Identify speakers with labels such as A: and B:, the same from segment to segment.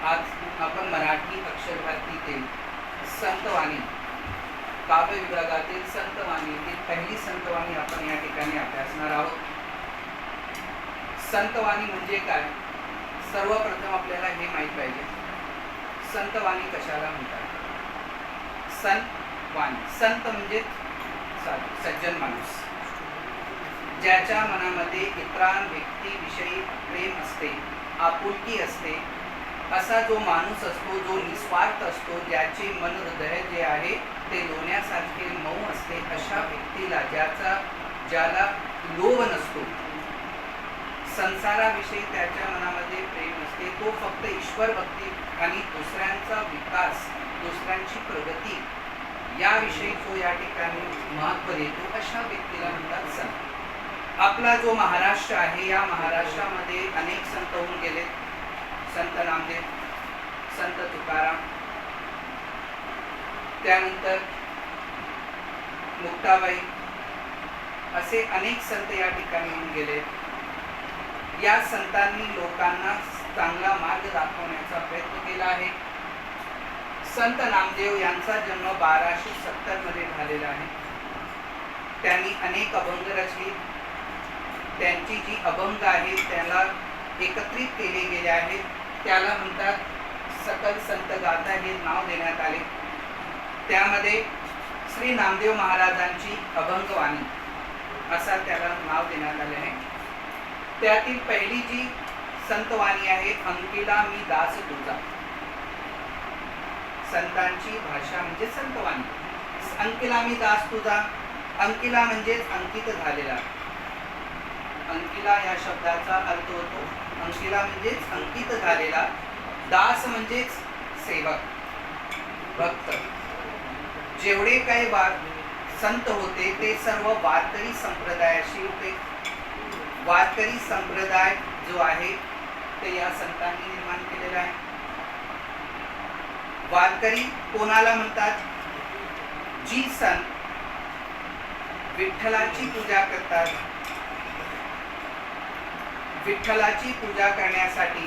A: आज आपण मराठी अक्षर भारतीतील संतवाणी काव्य विभागातील संतवाणीतील पहिली संतवाणी आपण या ठिकाणी अभ्यासणार आहोत. संतवाणी म्हणजे काय? सर्वप्रथम आपल्याला हे माहित पाहिजे, संतवाणी कशाला म्हणतात. संतवाणी, संत म्हणजे सज्जन माणूस, ज्याच्या मनामध्ये इतरां व्यक्तीविषयी प्रेम असते, आपुलकी असते, असा जो माणूस असतो, जो निस्वार्थ असतो, ज्याचे मन हृदय जे आहे ते लोण्यासारखे मऊ असते, अशा व्यक्तीला ज्याला लोभ नसतो, संसाराविषयी त्याच्या मनामध्ये प्रेम असते, तो फक्त ईश्वर भक्ती आणि दुसऱ्यांचा विकास, दुसऱ्यांची प्रगती याविषयी जो या ठिकाणी महत्त्व देतो, अशा व्यक्तीला म्हणतात संत. आपला जो महाराष्ट्र आहे, या महाराष्ट्रामध्ये अनेक संत होऊन गेले. संत नामदेव, संत तुकाराम, त्यानंतर मुक्ताबाई, असे अनेक संत या ठिकाणी होऊन गेले. या संतांनी लोकांना चांगला मार्ग दाखवण्याचा प्रयत्न केला आहे. संत नामदेव यांचा जन्म 1270 मध्ये झालेला आहे. त्यांनी अनेक अभंग रचले. त्यांची जी अभंग आहे त्याला एकत्रित केले गेले आहेत, त्याला म्हणतात सकल संत गाथा हे नाव देण्यात आले. त्यामध्ये श्री नामदेव महाराजांची अभंगवाणी असा त्याला नाव देण्यात आले आहे. त्यातील पहिली जी संतवाणी आहे, अंकिला मी दास तुझा. संतांची भाषा म्हणजे संतवाणी. अंकिला मी दास तुझा. अंकिला म्हणजेच अंकित झालेला. अंकिला या शब्दाचा अर्थ होतो, अंकिला म्हणजेच अंकित झालेला, दास म्हणजेच सेवक, भक्त. जेवढे काही संत होते ते सर्व वारकरी संप्रदायाशी होते. वारकरी संप्रदाय जो आहे ते या संतांनी निर्माण केलेला आहे. वारकरी कोणाला म्हणतात? जी संत विठ्ठलाची पूजा करतात, विठ्ठलाची पूजा करण्यासाठी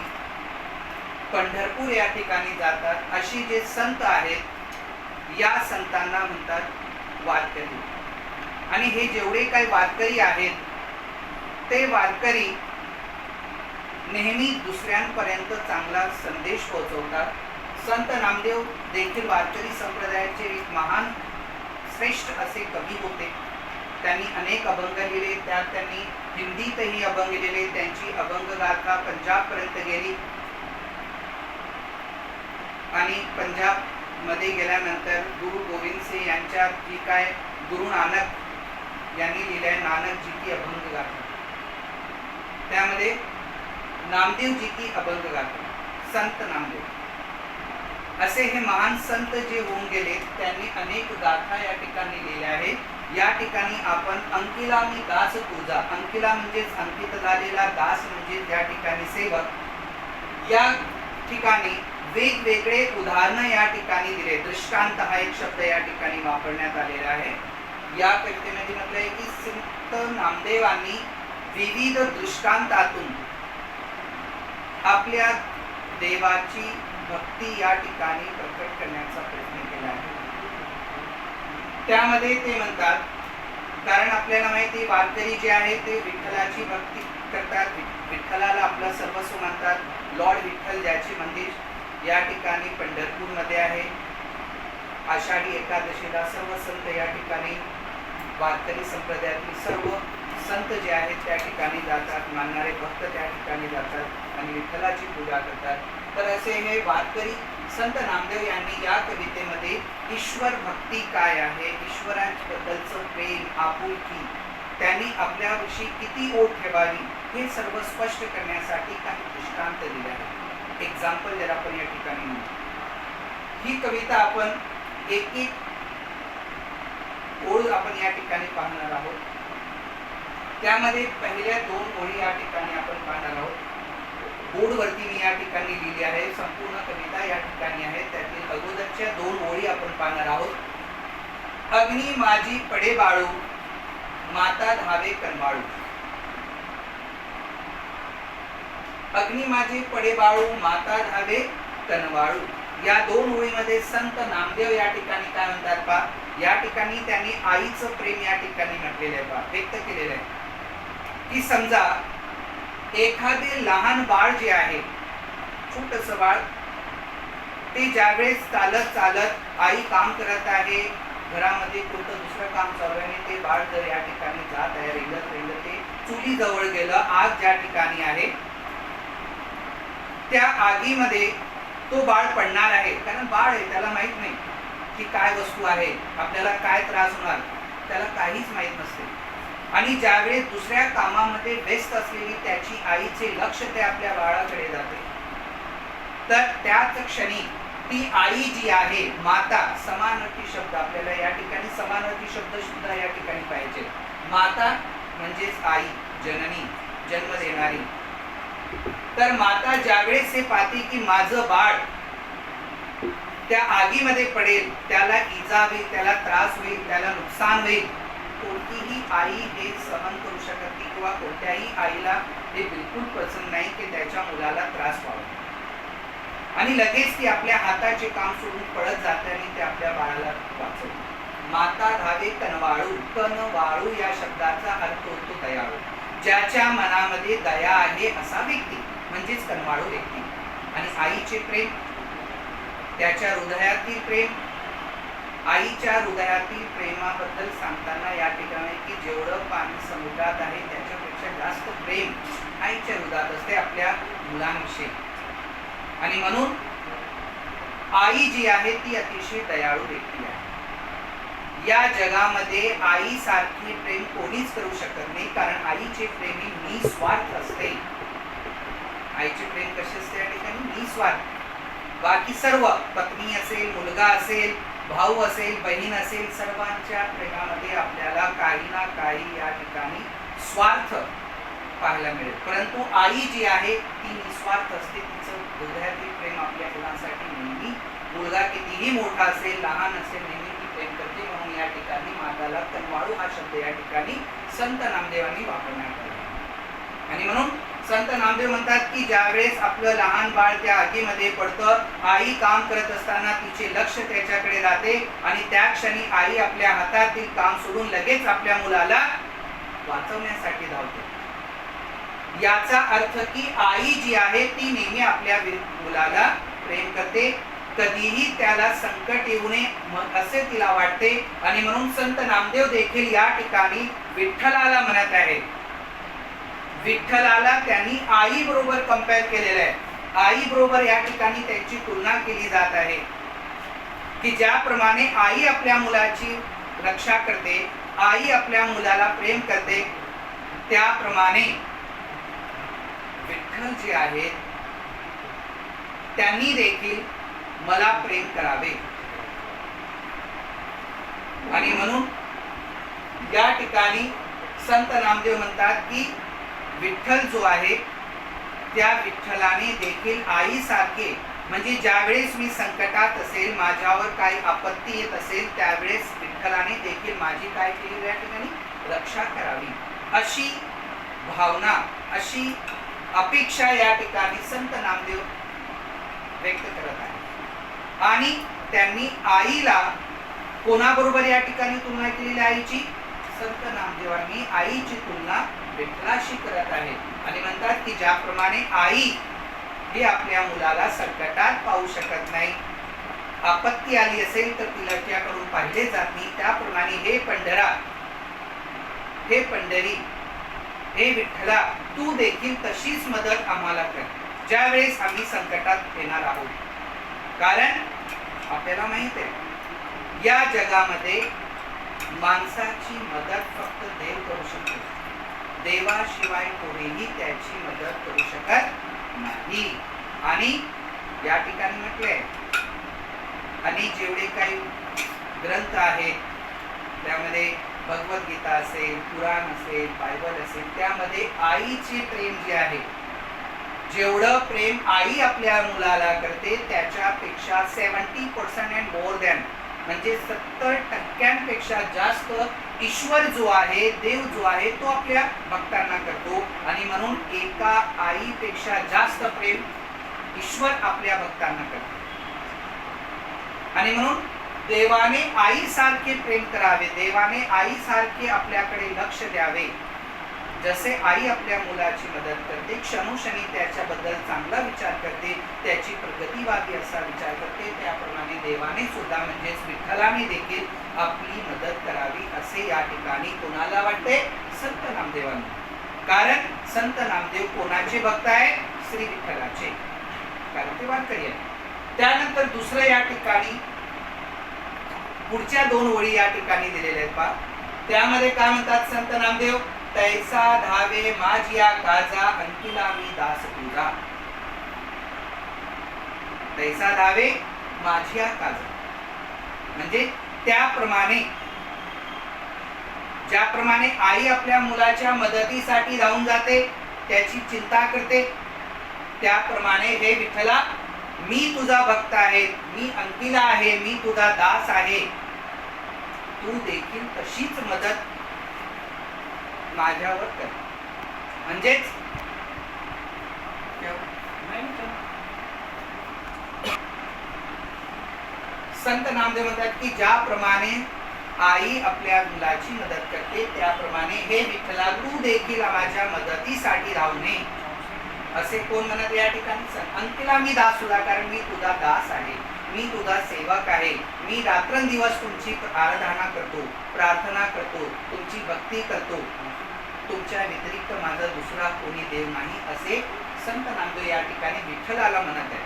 A: पंढरपूर या ठिकाणी जातात, अशी जे संत आहेत, या संतांना म्हणतात वारकरी. आणि हे जेवढे काही वारकरी आहेत ते वारकरी नेहमी दुसऱ्यांपर्यंत चांगला संदेश पोहोचवतात. संत नामदेव देखील वारकरी संप्रदायाचे एक महान श्रेष्ठ असे कवी होते. त्यांनी अनेक अभंग लिहिले, त्यात त्यांनी हिंदीतही अभंग लिहिले. त्यांची अभंग गाथा पंजाबपर्यंत गेली आणि पंजाब मध्ये गेल्यानंतर गुरु गोविंद सिंह यांच्या जी काय गुरु नानक यांनी लिहिल्या नानक जी की अभंग गाथा, त्यामध्ये नामदेव जी की अभंग गाथा, संत नामदेव असे हे महान संत जे होऊन गेले, त्यांनी अनेक गाथा या ठिकाणी लिहिल्या आहेत. या ठिकाणी आपण अंकिला मी दास तुझा, अंकिला म्हणजेच अंकित झालेला, दास म्हणजे या ठिकाणी सेवक, या ठिकाणी वेगवेगळे उदाहरण या ठिकाणी दिले. दृष्टांत हा एक शब्द या ठिकाणी वापरण्यात आलेला आहे. या कवितेमध्ये म्हटलं आहे की संत नामदेवांनी विविध दृष्टांतातून आपल्या देवाची भक्ती या ठिकाणी प्रकट करण्याचा प्रयत्न केला आहे. त्यामध्ये ते म्हणतात, कारण आपल्याला माहिती वारकरी जे आहे ते विठ्ठलाची भक्ती करतात, विठ्ठलाला आपलं सर्वस्व मानतात. लॉर्ड विठ्ठल ज्याचे मंदिर या ठिकाणी पंढरपूरमध्ये आहे. आषाढी एकादशीला सर्व संत या ठिकाणी, वारकरी संप्रदायातील सर्व संत जे आहेत त्या ठिकाणी जातात, मानणारे भक्त त्या ठिकाणी जातात आणि विठ्ठलाची पूजा करतात. तर असे हे वारकरी संत नामदेव यांनी या कवितेमध्ये ईश्वर भक्ती काय आहे, ईश्वराबद्दलचं प्रेम, आपुलकी, त्यांनी आपल्याविषयी किती ओढ ठेवावी, हे सर्व स्पष्ट करण्यासाठी काही दृष्टांत दिले आहेत. एक्झाम्पल जर आपण या ठिकाणी म्हणू, ही कविता आपण एक एक ओळ आपण या ठिकाणी पाहणार आहोत. त्यामध्ये पहिल्या 2 ओळी या ठिकाणी आपण पाहणार आहोत. बोर्डवरती मी या ठिकाणी लिहिली आहे, संपूर्ण कविता या ठिकाणी आहे. त्यातील अगोदरच्या 2 ओळी आपण पाहणार आहोत. अग्नी माझी पडे बाळू, माता धावे कनवाळू. अग्नी माझे पडे बाळू, माता धावे कनवाळू या दोन ओळीमध्ये संत नामदेव या ठिकाणी काय म्हणतात पा, या ठिकाणी त्यांनी आईचं प्रेम या ठिकाणी म्हटलेलं आहे पा, व्यक्त केलेलं आहे की समजा एखादे लहान बाळ जे आहे, छोटस बाळ, ते ज्यावेळेस चालत चालत आई काम करत आहे, घरामध्ये कोणतं दुसरं काम चालू आहे, ते बाळ जर या ठिकाणी जात आहे, रेंगत रेंगत ते चुली जवळ गेलं, आग ज्या ठिकाणी आहे त्या आगीमध्ये तो बाळ पडणार आहे. कारण बाळ आहे, त्याला माहित नाही की काय वस्तू आहे, आपल्याला काय त्रास होणार, त्याला काहीच माहित नसते. आणि ज्यावेळेस दुसऱ्या कामामध्ये व्यस्त असलेली त्याची आईचे लक्ष ते आपल्या बाळाकडे जाते, तर त्याच क्षणी ती आई जी आहे, माता, समानार्थी शब्द आपल्याला या ठिकाणी समानार्थी शब्द सुद्धा या ठिकाणी पाहिजे. माता म्हणजेच आई, जननी, जन्म देणारी. तर माता ज्यावेळेस हे पाहते की माझं बाळ त्या आगीमध्ये पडेल, त्याला इजा होईल, त्याला त्रास होईल, त्याला नुकसान होईल, कोणतीही आई हे सहन करू शकत नाही किंवा कोणत्याही आईला हे बिलकुल पसंत नाही की त्याच्या मुलाला त्रास व्हावा. आणि लगेच ती आपल्या हाताचे काम सोडून पळत जाते आणि ते आपल्या बाळाला वाचवते. माता धावे कनवाळू, कनवाळू या शब्दाचा अर्थ होतो दयाळू. ज्याच्या मनामध्ये दया आहे असा व्यक्ती म्हणजेच कनवाळू व्यक्ती. आणि आईचे प्रेम, त्याच्या हृदयातील प्रेम, आईच्या हृदयातील प्रेमाबद्दल सांगताना या ठिकाणी की जेवढं पाणी समुद्रात आहे त्याच्यापेक्षा जास्त प्रेम आईच्या हृदयात असते आपल्या मुलांविषयी. आणि म्हणून आई जी आहे ती अतिशय दयाळू व्यक्ती आहे. या जगामध्ये आई सारखी प्रेम कोणीच करू शकत नाही, कारण आईचे प्रेम ही निस्वार्थ असते. आईचे प्रेम कसे असते या ठिकाणी? निस्वार्थ. बाकी सर्व, पत्नी असेल, मुलगा असेल, भाऊ असेल, बहीण असेल, सर्वांच्या प्रेमामध्ये आपल्याला काही ना काही या ठिकाणी स्वार्थ पाहायला मिळेल. परंतु आई जी आहे ती निस्वार्थ असते. तिचं हृदयातील प्रेम आपल्या मुलांसाठी नेहमी, मुलगा कितीही मोठा असेल, लहान असेल, नेहमी ती प्रेम करते. म्हणून या ठिकाणी माताला कनवाळू हा शब्द या ठिकाणी संत नामदेवांनी वापरण्यात आला. आणि म्हणून संत नामदेव म्हणतात की ज्यावेळेस आपलं लहान बाळ त्या आगीमध्ये पडतं, आई काम करत असताना तिचे लक्ष त्याच्याकडे जाते आणि त्या क्षणी आई आपल्या हातातील काम सोडून लगेच आपल्या मुलाला वाचवण्यासाठी धावते. याचा अर्थ की आई जी आहे ती नेहमी आपल्या मुलाला प्रेम करते, कधीही त्याला संकट येऊ नये असे तिला वाटते. आणि म्हणून संत नामदेव देखील या ठिकाणी विठ्ठलाला म्हणत आहे, विठ्ठलाला त्यांनी आई बरोबर कंपेअर केलेलं आहे. आई बरोबर या ठिकाणी त्याची तुलना केली जात आहे की ज्याप्रमाणे आई आपल्या मुलाची रक्षा करते, आई आपल्या मुलाला प्रेम करते, त्याप्रमाणे विठ्ठल जे आहेत त्यांनी देखील मला प्रेम करावे. आणि म्हणून या ठिकाणी संत नामदेव म्हणतात की विठ्ठल जो आहे त्या विठ्ठलाने देखील आई सारखे, म्हणजे ज्यावेळेस मी संकटात असेल, माझ्यावर काही आपत्ती येत असेल, त्यावेळेस विठ्ठलाने देखील माझी काय केली, या ठिकाणी रक्षा करावी, अशी भावना, अशी अपेक्षा या ठिकाणी संत नामदेव व्यक्त करत आहे. आणि त्यांनी आईला कोणाबरोबर या ठिकाणी तुलना केलेली आईची? संत नामदेवांनी आईची तुलना विठ्ठलाशी करत आहे. आणि म्हणतात की ज्याप्रमाणे आई ही आपल्या मुलाला संकटात पाहू शकत नाही, आपत्ती आली असेल तर तिला त्याकडून पाहिले जात नाही, त्याप्रमाणे हे पंढरा, हे पंढरी, हे विठ्ठला, तू देखील तशीच मदत आम्हाला कर ज्यावेळेस आम्ही संकटात येणार आहोत. कारण आपल्याला माहित आहे या जगामध्ये माणसाची मदत फक्त देव करू शकतो, देवाशिवाय कोणीही त्याची मदत करू शकत नाही. आणि या ठिकाणी म्हटलंय, आणि जेवढे काही ग्रंथ आहेत त्यामध्ये भगवद्गीता असेल, पुराण असेल, बायबल असेल, त्यामध्ये आईचे प्रेम जे आहे, जेवढं प्रेम आई आपल्या मुलाला करते त्याच्यापेक्षा 70% अँड मोर दॅन, म्हणजे 70% जास्त ईश्वर जो आहे, देव जो आहे, तो आपल्या भक्तांना करतो. आणि म्हणून एका आईपेक्षा जास्त प्रेम ईश्वर आपल्या भक्तांना करतो. आणि म्हणून देवाने आईसारखे प्रेम करावे, देवाने आईसारखे आपल्याकडे लक्ष द्यावे. जसे आई आपल्या मुलाची मदत करते, क्षणोक्षणी त्याच्याबद्दल चांगला विचार करते, त्याची प्रगती व्हावी असा विचार करते, त्याप्रमाणे देवाने सुद्धा म्हणजेच विठ्ठलाने देखील आपली मदत करावी असे या ठिकाणी कोणाला वाटते? संत नामदेवांना. कारण संत नामदेव कोणाचे भक्त आहे? श्री विठ्ठलाचे, कारण ते वारकरी आहे. त्यानंतर दुसरं या ठिकाणी पुढच्या 2 ओळी या ठिकाणी दिलेल्या आहेत पहा. त्यामध्ये काय म्हणतात संत नामदेव? तैसा धावे माझिया काजा, अंकिला मी दास तुझा. तैसा धावे माझिया काजा म्हणजे त्याप्रमाणे, ज्याप्रमाणे आई आपल्या मुलाच्या मदतीसाठी धावून जाते, त्याची चिंता करते, त्याप्रमाणे हे विठ्ठला मी तुझा भक्त आहे, मी अंकिला आहे, मी तुझा दास आहे, तू देखील तशीच मदत माझ्यावर कर. म्हणजेच संत नामदेव म्हणतात की ज्याप्रमाणे आई आपल्या मुलाची मदत करते, त्याप्रमाणे हे विठ्ठला तू देखील माझ्या मदतीसाठी धावणे. असे कोण म्हणत या ठिकाणी? अंकिला मी दास तुझा, कारण मी तुझा दास आहे, मी तुझा सेवक आहे, मी रात्रंदिवस तुमची आराधना करतो, प्रार्थना करतो, तुमची भक्ती करतो, तुमच्या व्यतिरिक्त माझा दुसरा कोणी देव नाही असे संत नामदेव या ठिकाणी विठ्ठलाला म्हणत आहे.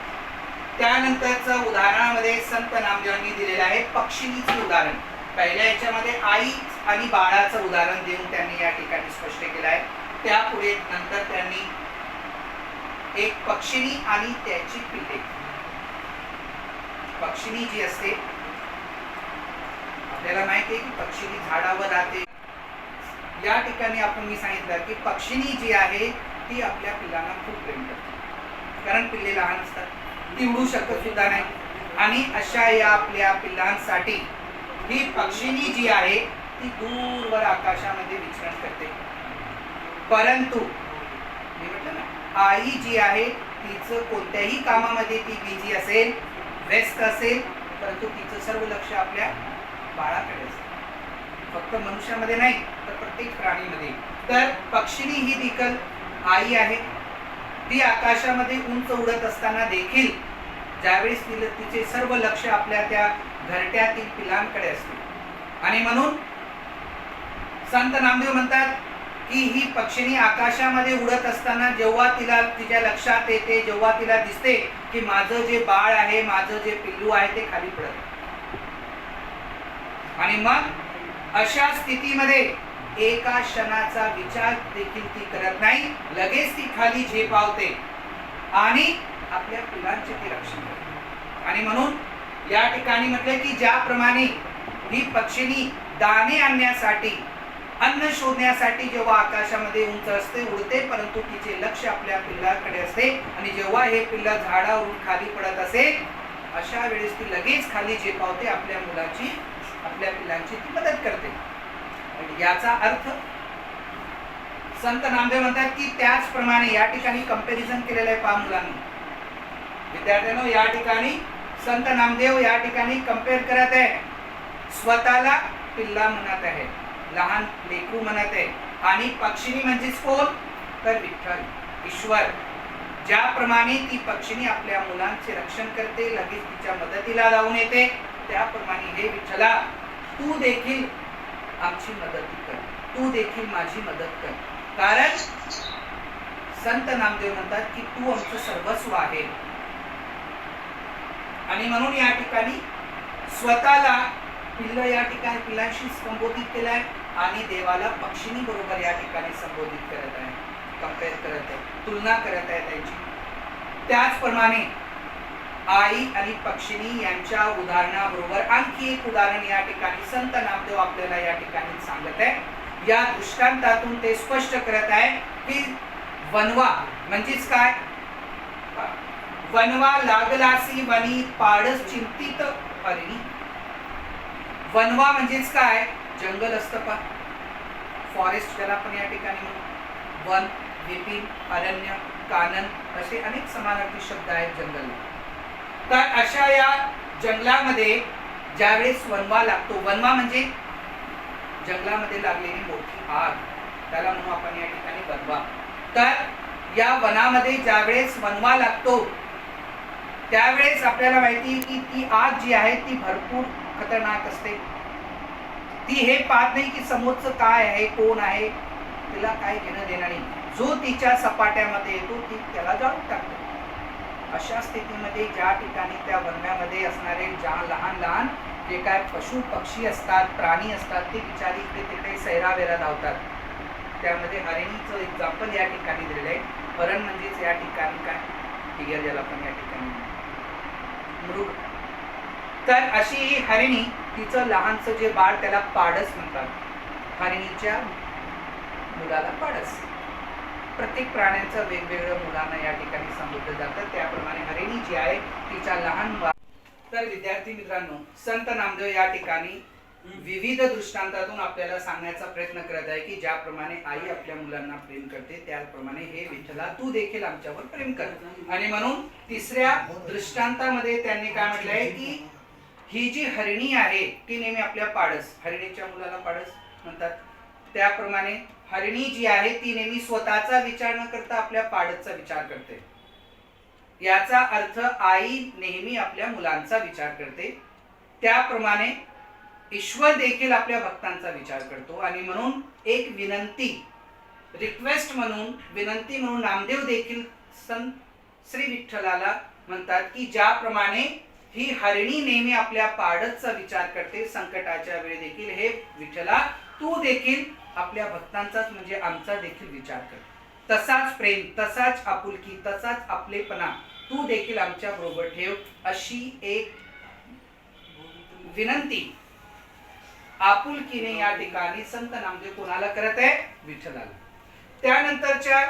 A: त्यानंतरचं उदाहरणामध्ये संत नामदेवांनी दिलेलं आहे पक्षिणीचे उदाहरण. पहिल्या याच्यामध्ये आई आणि बाळाचं उदाहरण देऊन त्यांनी या ठिकाणी स्पष्ट केलं आहे. त्यापुढे नंतर त्यांनी एक पक्षिणी आणि त्याची पिल्ले. पक्षिणी जी असते, आपल्याला माहिती आहे की पक्षिणी झाडावर राहते. या ठिकाणी आपण मी सांगितलं की पक्षिणी जी आहे ती आपल्या पिल्लांना खूप प्रेम करते, कारण पिल्ले लहान असतात, ती उडू शकत सुद्धा नाही. आणि अशा या आपल्या पिल्लांसाठी ही पक्षिणी जी आहे ती दूरवर आकाशामध्ये विचरण करते. परंतु मी म्हटलं ना, आई जी आहे तिचं कोणत्याही कामामध्ये ती बिझी असेल, व्यस्त असेल, परंतु तिचं सर्व लक्ष आपल्या बाळाकडे असते. फक्त मनुष्यामध्ये नाही तर प्रत्येक प्राणीमध्ये. तर पक्षिणी ही देखील आई आहे. ती आकाशामध्ये उंच उडत असताना देखील ज्यावेळेस तिचे सर्व लक्ष आपल्या त्या घरट्यातील पिलांकडे असते. आणि म्हणून संत नामदेव म्हणतात की ही पक्षिणी आकाशामध्ये उडत असताना जेव्हा तिला तिच्या लक्षात येते, जेव्हा तिला दिसते की माझं जे बाळ आहे, माझं जे पिल्लू आहे ते खाली पडत, आणि मग अशा स्थितीमध्ये एका क्षणाचा विचार देखील ती करत नाही, लगेच ती खाली झेपावते आणि आपल्या पिलांचे ती रक्षण करते. आणि म्हणून या ठिकाणी म्हटले की ज्याप्रमाणे ही पक्षिणी दाणे आणण्यासाठी, अन्न शोधण्यासाठी जेव्हा आकाशामध्ये उंच असते, उडते, परंतु तिचे लक्ष आपल्या पिल्लाकडे असते. आणि जेव्हा हे पिल्ला झाडावरून खाली पडत असेल, अशा वेळेस ती लगेच खाली झेपावते, आपल्या मुलाची, आपल्या पिल्लांची ती मदत करते. याचा अर्थ संत नामदेव म्हणतात की त्याचप्रमाणे या ठिकाणी कंपॅरिझन केलेलं आहे पहा मुलांनी. विद्यार्थ्यांनो, या ठिकाणी संत नामदेव या ठिकाणी कंपेअर करत आहे, स्वतःला पिल्ला म्हणत आहे, लहान लेकरू म्हणत आहे. आणि पक्षिणी म्हणजेच कोण? तर विठ्ठल, ईश्वर. ज्याप्रमाणे ती पक्षिणी आपल्या मुलांचे रक्षण करते, लगेच तिच्या मदतीला धावून येते, त्याप्रमाणे हे विठ्ठला तू देखील आमची मदत कर, तू देखील माझी मदत कर. कारण संत नामदेव म्हणतात की तू आमचं सर्वस्व आहे. आणि म्हणून या ठिकाणी स्वतःला पिल्ल या ठिकाणी पिल्लांशी संबोधित केलं आहे आणि देवाला पक्षिणी बरोबर या ठिकाणी संबोधित करत आहे, कंपेअर करत आहे, तुलना करत आहे त्यांची. त्याचप्रमाणे आई आणि पक्षिणी यांच्या उदाहरणाबरोबर आणखी एक उदाहरण या ठिकाणी संत नामदेव आपल्याला या ठिकाणी सांगत आहे. या दृष्टांतातून ते स्पष्ट करत आहे की वनवा म्हणजेच काय? वनवा लागलासी वनी पाडस चिंतित हरिणी. वनवा म्हणजेच काय? जंगल असतं पा, फॉरेस्ट ज्याला आपण या ठिकाणी म्हणू. वन, विपिन, अरण्य, कानन असे अनेक समानार्थी शब्द आहेत जंगल. तर अशा या जंगलामध्ये ज्यावेळेस वनवा लागतो, वनवा म्हणजे जंगलामध्ये लागलेली मोठी आग, त्याला म्हणू आपण या ठिकाणी वनवा. तर या वनामध्ये ज्यावेळेस वनवा लागतो त्यावेळेस आपल्याला माहिती आहे की ती आग जी आहे ती भरपूर खतरनाक असते. ती हे पाहत नाही की समोरचं काय आहे, कोण आहे, तिला काय घेणं देणं नाही. जो तिच्या सपाट्यामध्ये येतो ती त्याला जाळून टाकतो. अशा स्थितीमध्ये ज्या ठिकाणी त्या वनव्यामध्ये असणारे ज्या लहान लहान जे काय पशु पक्षी असतात, प्राणी असतात, ते बिचारी इकडे तिकडे सैरावेरा धावतात. त्यामध्ये हरिणीचं एक्झाम्पल या ठिकाणी दिलेलं आहे. हरण म्हणजेच या ठिकाणी काय टिगर, ज्याला आपण या ठिकाणी मृग. तर अशी ही हरिणी, तिचं लहानचं जे बाळ त्याला पाडस म्हणतात. हरिणीच्या मुलाला पाडस. प्रत्येक प्राण्यांचं वेगवेगळं मुलांना या ठिकाणी संबोधलं जातं. त्याप्रमाणे हरिणी जी आहे तिच्या लहान बाळ. तर विद्यार्थी मित्रांनो, संत नामदेव या ठिकाणी विविध दृष्टांतातून आपल्याला सांगण्याचा प्रयत्न करत आहे की ज्याप्रमाणे आई आपल्या मुलांना प्रेम करते त्याप्रमाणे हे विठ्ठला तू देखील आमच्यावर प्रेम कर. आणि म्हणून तिसऱ्या दृष्टांतामध्ये त्यांनी काय म्हटलंय की ही जी हरिणी आहे ती नेहमी आपल्या पाडस, हरिणीच्या मुलाला पाडस म्हणतात. त्याप्रमाणे हरिणी जी आहे ती नेहमी स्वतःचा विचार न करता आपल्या पाडसचा विचार करते. याचा अर्थ आई नेहमी आपल्या मुलांचा विचार करते. त्याप्रमाणे ईश्वर देखील आपल्या भक्तांचा विचार करतो. आणि म्हणून एक विनंती, रिक्वेस्ट म्हणून, विनंती म्हणून नामदेव देखील संत श्री विठ्ठलाला म्हणतात की ज्याप्रमाणे ही हरिणी नेहमी आपल्या पाडसचा विचार करते संकटाच्या वेळी देखील, हे विठ्ठला तू देखील आपल्या भक्तांचाच म्हणजे आमचा देखील विचार कर. तसाच प्रेम, तसाच आपुलकी, तसाच आपलेपणा तू देखील आमच्या बरोबर ठेव, अशी एक विनंती आपुलकीने या ठिकाणी संत नामदेव कोणाला करत आहे? विठ्ठलाला. त्यानंतरच्या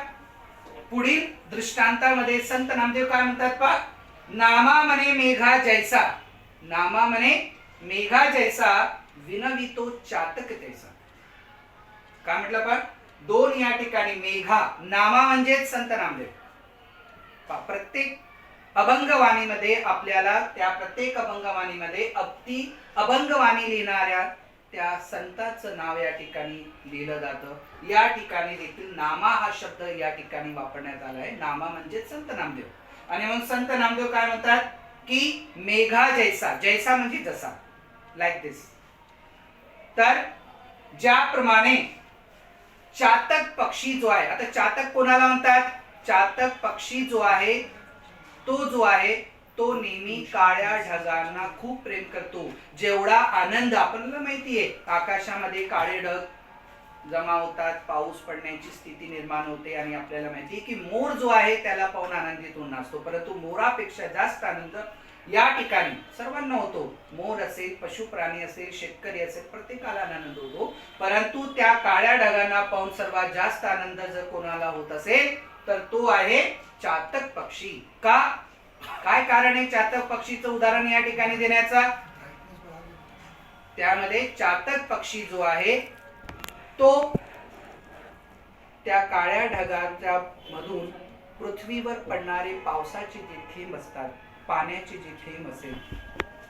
A: पुढील दृष्टांतामध्ये संत नामदेव काय म्हणतात पहा, नामा मने मेघा जैसा, नामा मने मेघा जैसा विनवितो चातक तैसा. काय म्हटलं पहा, दोन या ठिकाणी मेघा, नामा म्हणजे संत नामदेव. प्रत्येक अभंगवाणीमध्ये आपल्याला त्या प्रत्येक अभंगवाणीमध्ये अभंगवाणी लिहिणाऱ्या त्या संताचं नाव या ठिकाणी लिहिलं जातं. या ठिकाणी देखील नामा हा शब्द या ठिकाणी वापरण्यात आला आहे. नामा म्हणजे संत नामदेव. आणि मग संत नामदेव काय म्हणतात की मेघा जैसा, जैसा म्हणजे जसा, लाईक दिस. तर ज्याप्रमाणे चातक पक्षी जो आहे, आता चातक कोणाला म्हणतात? चातक पक्षी जो आहे तो नेहमी काळ्या ढगांना खूप प्रेम करतो. जेवढा आनंद आपल्याला माहितीये, आकाशामध्ये काळे ढग जमा होतात, पाऊस पडण्याची स्थिती निर्माण होते आणि आपल्याला माहितीये की मोर जो आहे त्याला पाहून आनंदित होऊन असतो. परंतु मोरापेक्षा जास्त आनंद या ठिकाणी सर्वांना होतो. मोर असेल, पशु प्राणी असेल, शेतकरी असेल, प्रत्येकाला आनंद होतो. परंतु त्या काळ्या ढगांना पाहून सर्वात जास्त आनंद जर कोणाला होत असेल तर तो आहे चातक पक्षी. का? काय कारण आहे चातक पक्षीचं उदाहरण या ठिकाणी देण्याचा? त्यामध्ये चातक पक्षी जो आहे तो त्या काळ्या ढगांच्या मधून पृथ्वीवर पडणारे पावसाचे जे थेंब असतात, पाण्याचे जे थेंब असेल,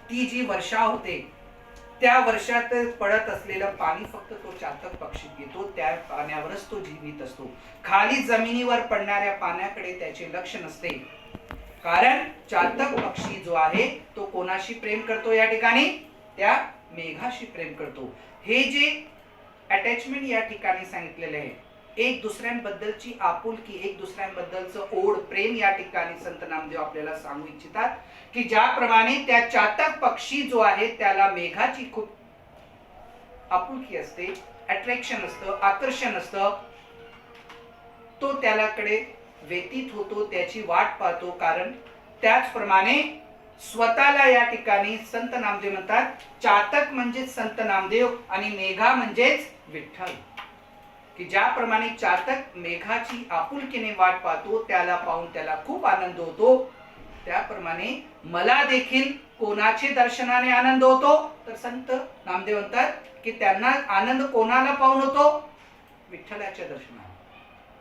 A: ती जी वर्षा होते त्या वर्षात पडत असलेलं पाणी फक्त तो चातक पक्षी घेतो. त्या पाण्यावरच तो जीवित असतो. खाली जमिनीवर पडणाऱ्या पाण्याकडे त्याचे लक्ष नसते. कारण चातक पक्षी जो आहे तो कोणाशी प्रेम करतो? या ठिकाणी त्या मेघाशी प्रेम करतो. हे जे अटॅचमेंट या ठिकाणी सांगितलेले आहे, एक दुसऱ्यांबद्दलची आपुलकी, एक दुसऱ्यांबद्दलचं ओढ, प्रेम या ठिकाणी संत नामदेव आपल्याला सांगू इच्छितात की ज्याप्रमाणे त्या चातक पक्षी जो आहे त्याला मेघाची खूप आपुलकी असते, अट्रॅक्शन असतं, आकर्षण असतं. तो त्यालाकडे व्यतीत होतो, त्याची वाट पाहतो. कारण त्याचप्रमाणे स्वतःला या ठिकाणी संत नामदेव म्हणतात चातक म्हणजे संत नामदेव आणि मेघा म्हणजेच विठ्ठल. की ज्याप्रमाणे चातक मेघाची आपुलकीने वाट पाहतो, त्याला पाहून त्याला खूप आनंद होतो, त्याप्रमाणे मला देखील कोणाचे दर्शनाने आनंद होतो? तर संत नामदेव म्हणतात की त्यांना आनंद कोणाला पाहून होतो? विठ्ठलाच्या दर्शनाने.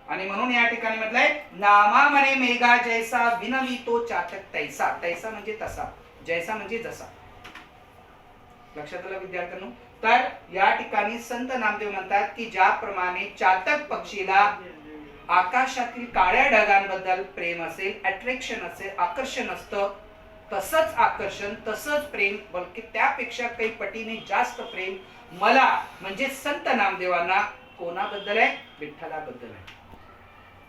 A: आणि म्हणून या ठिकाणी म्हटलंय नामा म्हणे मेघा जैसा विनवितो चातक तैसा. तैसा म्हणजे तसा, जैसा म्हणजे जसा. लक्षात आलं विद्यार्थ्यांनो? तर या ठिकाणी संत नामदेव म्हणतात की ज्याप्रमाणे चातक पक्षीला आकाशातील काळ्या ढगांबद्दल प्रेम असेल, अट्रॅक्शन असेल, आकर्षण असतं, तसंच आकर्षण, तसंच प्रेम, बल्कि त्यापेक्षा काही पटीने जास्त प्रेम मला म्हणजे संत नामदेवांना कोणाबद्दल आहे? विठ्ठलाबद्दल आहे.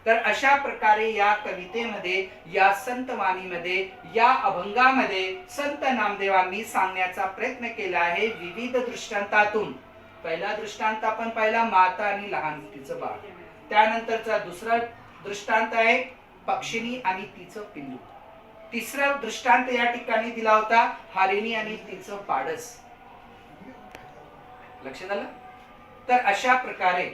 A: तर अशा प्रकारे या कवितेमध्ये, या संतवाणीमध्ये, या अभंगामध्ये संत नामदेवांनी सांगण्याचा प्रयत्न केला आहे विविध दृष्टांतातून. पहिला दृष्टांत आपण पाहिला माता आणि लहान तिचं बाळ. त्यानंतरचा दुसरा दृष्टांत आहे पक्षिणी आणि तिचं पिल्लू. तिसरा दृष्टांत या ठिकाणी दिला होता हरिणी आणि तिचं पाडस. लक्षात आलं? तर अशा प्रकारे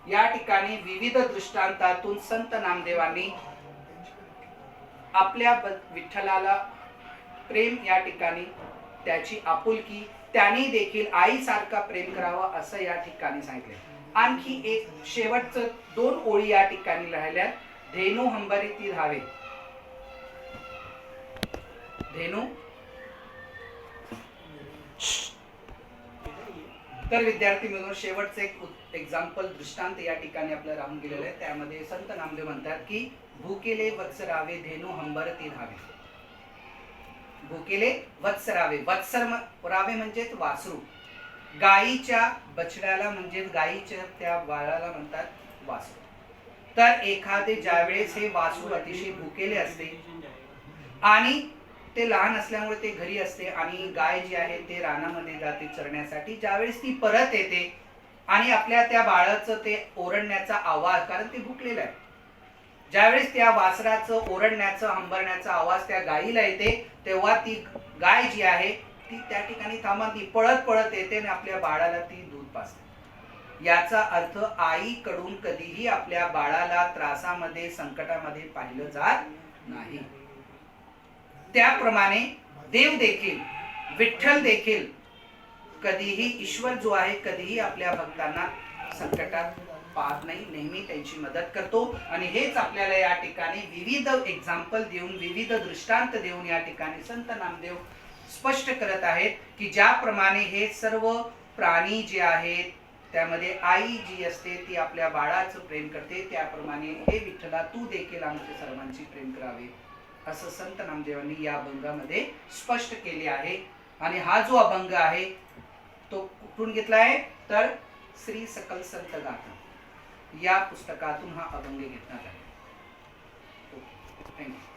A: या ठिकाणी विविध दृष्टांतातून संत नामदेवांनी आपल्या विठ्ठलाला प्रेम, या ठिकाणी त्याची आपुलकी, त्याने देखील आईसारखा प्रेम करावं असं या ठिकाणी सांगितले. आणखी एक शेवटचं 2 ओळी या ठिकाणी राहिल्या. धेनू हंबरी ती धावे. धेनू. तर विद्यार्थी मित्रांनो, शेवटचं एक एक्झाम्पल दृष्टांत या ठिकाणी आपलं राहून गेलेलं आहे. त्यामध्ये संत नामदेव म्हणतात की भूकेले वत्स रावे धेनू हंबर ती धावे. भूकेले वत्स रावे. वत्सर रावे म्हणजे वासरू. गायीच्या बछड्याला म्हणजे गायीच्या त्या बाळाला म्हणतात वासरू. तर एखादे ज्यावेळेस हे वासरू अतिशय भुकेले असते आणि ते लहान असल्यामुळे ते घरी असते आणि गाय जी आहे ते रानामध्ये जाते चरण्यासाठी, ज्यावेळेस ती परत येते आणि आपल्या त्या बाळाचं ते ओरडण्याचा आवाज, कारण ते भुकलेलं आहे, ज्यावेळेस त्या वासराचं ओरडण्याचं, हंबरण्याचा आवाज त्या गायीला येते, तेव्हा ती गाय जी आहे ती त्या ठिकाणी थांबून ती पळत पळत येते आणि आपल्या बाळाला ती दूध पाजते. याचा अर्थ आईकडून कधीही आपल्या बाळाला त्रासामध्ये, संकटामध्ये पाहिलं जात नाही. त्याप्रमाणे देव देखील, विठ्ठल देखील कधीही, ईश्वर जो आहे कधीही आपल्या भक्तांना संकटात पाहत नाही, नेहमी त्यांची मदत करतो. आणि हेच आपल्याला या ठिकाणी विविध एक्झाम्पल देऊन, विविध दृष्टांत देऊन या ठिकाणी संत नामदेव स्पष्ट करत आहेत की ज्याप्रमाणे हे सर्व प्राणी जे आहेत त्यामध्ये आई जी असते ती आपल्या बाळाचं प्रेम करते, त्याप्रमाणे हे विठ्ठला तू देखील आमच्या सर्वांची प्रेम करावे असं संत नामदेवांनी या अभंगामध्ये स्पष्ट केले आहे. आणि हा जो अभंग आहे तो कुठून घेतला आहे तर श्री सकल संत गाथा या पुस्तकातून हा अभंग घेतला आहे. थँक्यू.